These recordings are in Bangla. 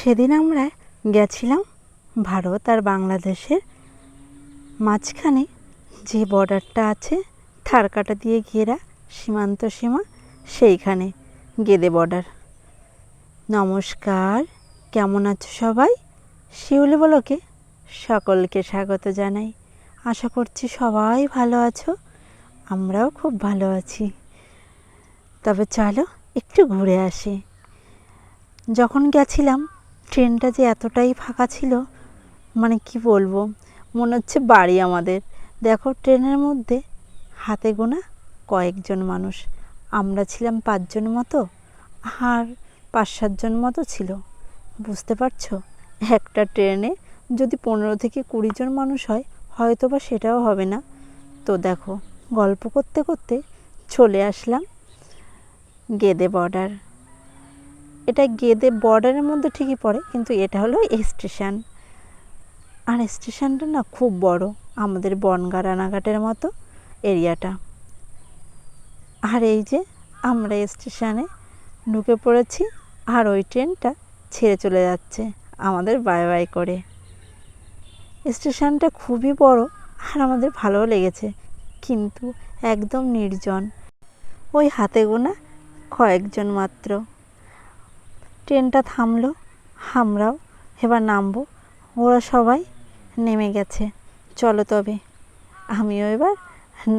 সেদিন আমরা গেছিলাম ভারত আর বাংলাদেশের মাঝখানে যে বর্ডারটা আছে থারকাটা দিয়ে ঘেরা সীমান্ত সীমা, সেইখানে গেদে বর্ডার। নমস্কার, কেমন আছো সবাই? শিউলি ব্লগে সকলকে স্বাগত জানাই। আশা করছি সবাই ভালো আছো, আমরাও খুব ভালো আছি। তবে চলো একটু ঘুরে আসি। যখন গেছিলাম ট্রেনটা যে এতটাই ফাঁকা ছিল, মানে কি বলবো, মনে হচ্ছে বাড়ি আমাদের। দেখো ট্রেনের মধ্যে হাতে গোনা কয়েকজন মানুষ, আমরা ছিলাম 5 জন মতো, আর 5-7 জন মতো ছিল। বুঝতে পারছো, একটা ট্রেনে যদি 15 থেকে 20 জন মানুষ হয়, হয়তো বা সেটাও হবে না। তো দেখো গল্প করতে করতে চলে আসলাম গেদে বর্ডার। এটা গেদে বর্ডারের মধ্যে ঠিকই পড়ে, কিন্তু এটা হলো স্টেশন। আর স্টেশনটা না খুব বড়, আমাদের বনগাঁ রানাঘাটের মতো এরিয়াটা। আর এই যে আমরা স্টেশনে ঢুকে পড়েছি, আর ওই ট্রেনটা ছেড়ে চলে যাচ্ছে আমাদের বাই বাই করে। স্টেশনটা খুবই বড় আর আমাদের ভালোও লেগেছে, কিন্তু একদম নির্জন, ওই হাতে গোনা কয়েকজন মাত্র। ট্রেনটা থামলো, আমরাও এবার নামবো। ওরা সবাই নেমে গেছে, চলো তবে আমিও এবার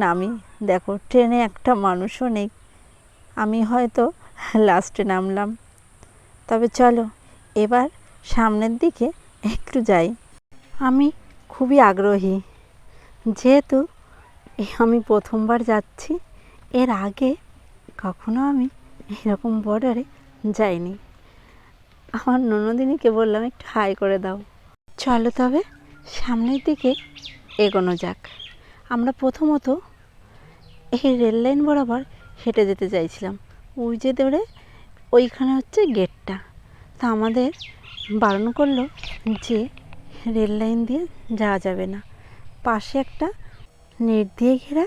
নামি। দেখো ট্রেনে একটা মানুষও নেই, আমি হয়তো লাস্টে নামলাম। তবে চলো এবার সামনের দিকে একটু যাই। আমি খুবই আগ্রহী, যেহেতু আমি প্রথমবার যাচ্ছি। এর আগে কখনো আমি এরকম বর্ডারে যাইনি। আমার ননদিনীকে বললাম একটু হাই করে দাও। চলো তবে সামনের দিকে এগোনো যাক। আমরা প্রথমত এই রেল লাইন বরাবর হেঁটে যেতে চাইছিলাম, ওই যে দৌড়ে ওইখানে হচ্ছে গেটটা। তা আমাদের বারণ করলো যে রেল লাইন দিয়ে যাওয়া যাবে না, পাশে একটা নেট দিয়ে ঘেরা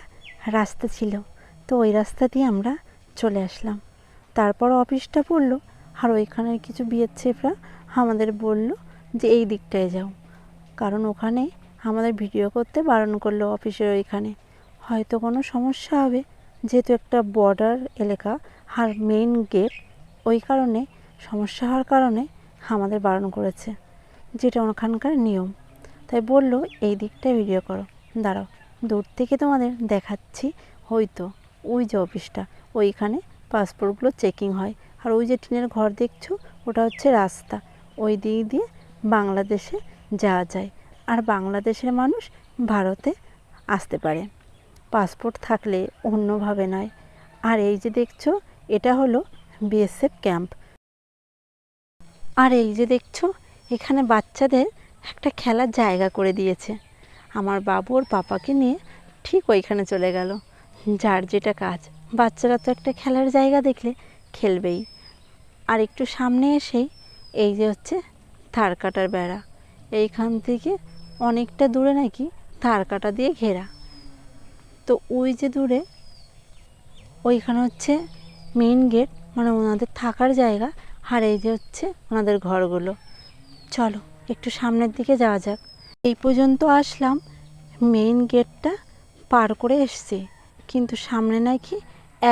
রাস্তা ছিল। তো ওই রাস্তা দিয়ে আমরা চলে আসলাম। তারপর অফিসটা পড়লো, আর ওইখানের কিছু বিএসএফরা আমাদের বলল যে এই দিকটায় যাও, কারণ ওখানে আমাদের ভিডিও করতে বারণ করলো অফিসের ওইখানে। হয়তো কোনো সমস্যা হবে, যেহেতু একটা বর্ডার এলাকা আর মেইন গেট, ওই কারণে সমস্যা হওয়ার কারণে আমাদের বারণ করেছে, যেটা ওখানকার নিয়ম। তাই বলল এই দিকটায় ভিডিও করো। দাঁড়াও দূর থেকে তোমাদের দেখাচ্ছি। হয়তো ওই যে অফিসটা, ওইখানে পাসপোর্টগুলো চেকিং হয়। আর ওই যে টিনের ঘর দেখছো, ওটা হচ্ছে রাস্তা, ওই দিক দিয়ে বাংলাদেশে যাওয়া যায়। আর বাংলাদেশের মানুষ ভারতে আসতে পারে পাসপোর্ট থাকলে, অন্যভাবে নয়। আর এই যে দেখছো, এটা হলো বিএসএফ ক্যাম্প। আর এই যে দেখছো, এখানে বাচ্চাদের একটা খেলার জায়গা করে দিয়েছে। আমার বাবু ওর পাপাকে নিয়ে ঠিক ওইখানে চলে গেল, যার যেটা কাজ। বাচ্চারা তো একটা খেলার জায়গা দেখলে খেলবেই। আর একটু সামনে এসেই এই যে হচ্ছে তার কাটার বেড়া, এইখান থেকে অনেকটা দূরে নাকি তার কাটা দিয়ে ঘেরা। তো ওই যে দূরে ওইখানে হচ্ছে মেইন গেট, মানে ওনাদের থাকার জায়গা। আর এই যে হচ্ছে ওনাদের ঘরগুলো। চলো একটু সামনের দিকে যাওয়া যাক। এই পর্যন্ত আসলাম, মেইন গেটটা পার করে এসছি, কিন্তু সামনে নাকি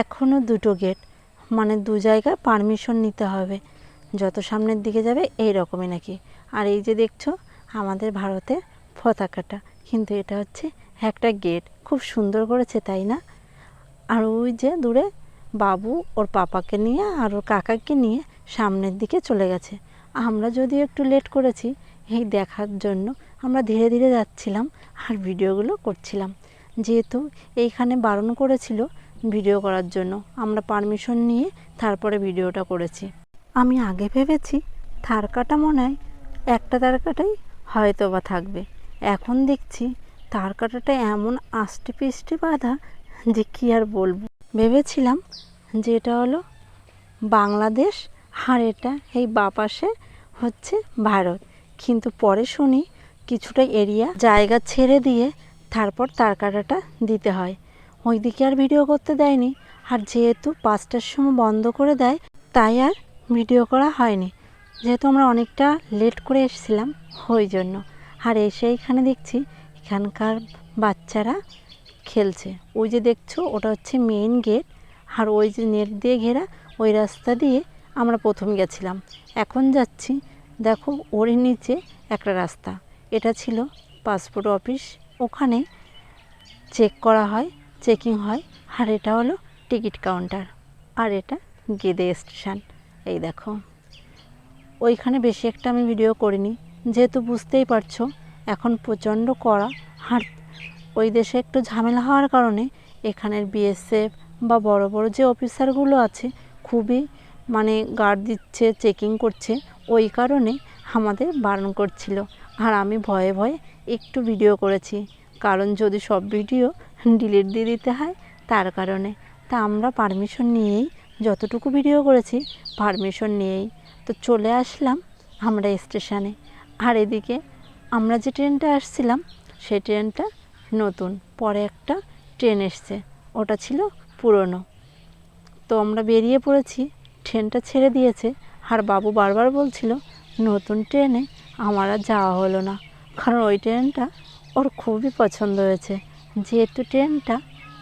এখনও 2টো গেট, মানে 2 জায়গায় পারমিশন নিতে হবে যত সামনের দিকে যাবে, এই রকমই নাকি। আর এই যে দেখছো আমাদের ভারতের পতাকাটা, কিন্তু এটা হচ্ছে একটা গেট, খুব সুন্দর করেছে তাই না? আর ওই যে দূরে বাবু ওর পাপাকে নিয়ে আর ওর কাকাকে নিয়ে সামনের দিকে চলে গেছে। আমরা যদিও একটু লেট করেছি এই দেখার জন্য, আমরা ধীরে ধীরে যাচ্ছিলাম আর ভিডিওগুলো করছিলাম। যেহেতু এইখানে বারণ করেছিল ভিডিও করার জন্য, আমরা পারমিশন নিয়ে তারপরে ভিডিওটা করেছি। আমি আগে ভেবেছি তারকাটা মনে হয় একটা তারকাটাই হয়তো বা থাকবে, এখন দেখছি তারকাটাটা এমন আষ্টে পিষ্টে বাঁধা যে কী আর বলবো। ভেবেছিলাম যে এটা হলো বাংলাদেশ আর এটা এই বাপাশে হচ্ছে ভারত, কিন্তু পরে শুনি কিছুটা এরিয়া জায়গা ছেড়ে দিয়ে তারপর তারকাটাটা দিতে হয়। ওইদিকে আর ভিডিও করতে দেয়নি, আর যেহেতু 5টার সময় বন্ধ করে দেয়, তাই আর ভিডিও করা হয়নি। যেহেতু আমরা অনেকটা লেট করে এসেছিলাম ওই জন্য। আর এসে এইখানে দেখছি এখানকার বাচ্চারা খেলছে। ওই যে দেখছো ওটা হচ্ছে মেইন গেট, আর ওই যে নেট দিয়ে ঘেরা ওই রাস্তা দিয়ে আমরা প্রথম গেছিলাম। এখন যাচ্ছি দেখো ওর নিচে একটা রাস্তা, এটা ছিল পাসপোর্ট অফিস, ওখানে চেক করা হয়, চেকিং হয়। আর এটা হলো টিকিট কাউন্টার, আর এটা গেদে স্টেশন। এই দেখো ওইখানে বেশি একটা আমি ভিডিও করিনি, যেহেতু বুঝতেই পারছো এখন প্রচণ্ড কড়া। আর ওই দেশে একটু ঝামেলা হওয়ার কারণে এখানের বিএসএফ বা বড় বড় যে অফিসারগুলো আছে খুবই মানে গার্ড দিচ্ছে, চেকিং করছে, ওই কারণে আমাদের বারণ করছিল। আর আমি ভয়ে ভয়ে একটু ভিডিও করেছি, কারণ যদি সব ভিডিও ডিলিট দিয়ে দিতে হয় তার কারণে। তা আমরা পারমিশন নিয়েই যতটুকু ভিডিও করেছি পারমিশন নিয়েই তো চলে আসলাম আমরা স্টেশনে। আর এদিকে আমরা যে ট্রেনটা আসছিলাম সেই ট্রেনটা নতুন, পরে একটা ট্রেন এসছে, ওটা ছিল পুরনো। তো আমরা বেরিয়ে পড়েছি, ট্রেনটা ছেড়ে দিয়েছে। আর বাবু বারবার বলছিল নতুন ট্রেনে আমার আর যাওয়া হলো না, কারণ ওই ট্রেনটা ওর খুবই পছন্দ হয়েছে, যেহেতু ট্রেনটা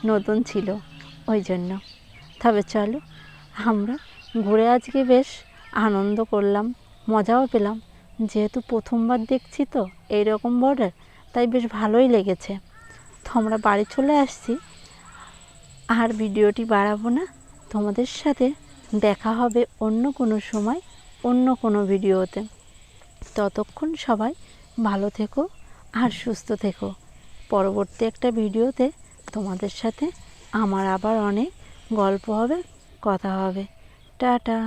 নতুন ছিল ওই জন্য। তবে চলো আমরা ঘুরে আজকে বেশ আনন্দ করলাম, মজাও পেলাম, যেহেতু প্রথমবার দেখছি তো এইরকম বর্ডার, তাই বেশ ভালোই লেগেছে। তো আমরা বাড়ি চলে আসছি, আর ভিডিওটি বাড়াবো না, তোমাদের সাথে দেখা হবে অন্য কোনো সময় অন্য কোনো ভিডিওতে। ততক্ষণ সবাই ভালো থেকো আর সুস্থ থেকো। পরবর্তী একটা ভিডিওতে তোমাদের সাথে আমার আবার অনেক গল্প হবে, কথা হবে। টাটা।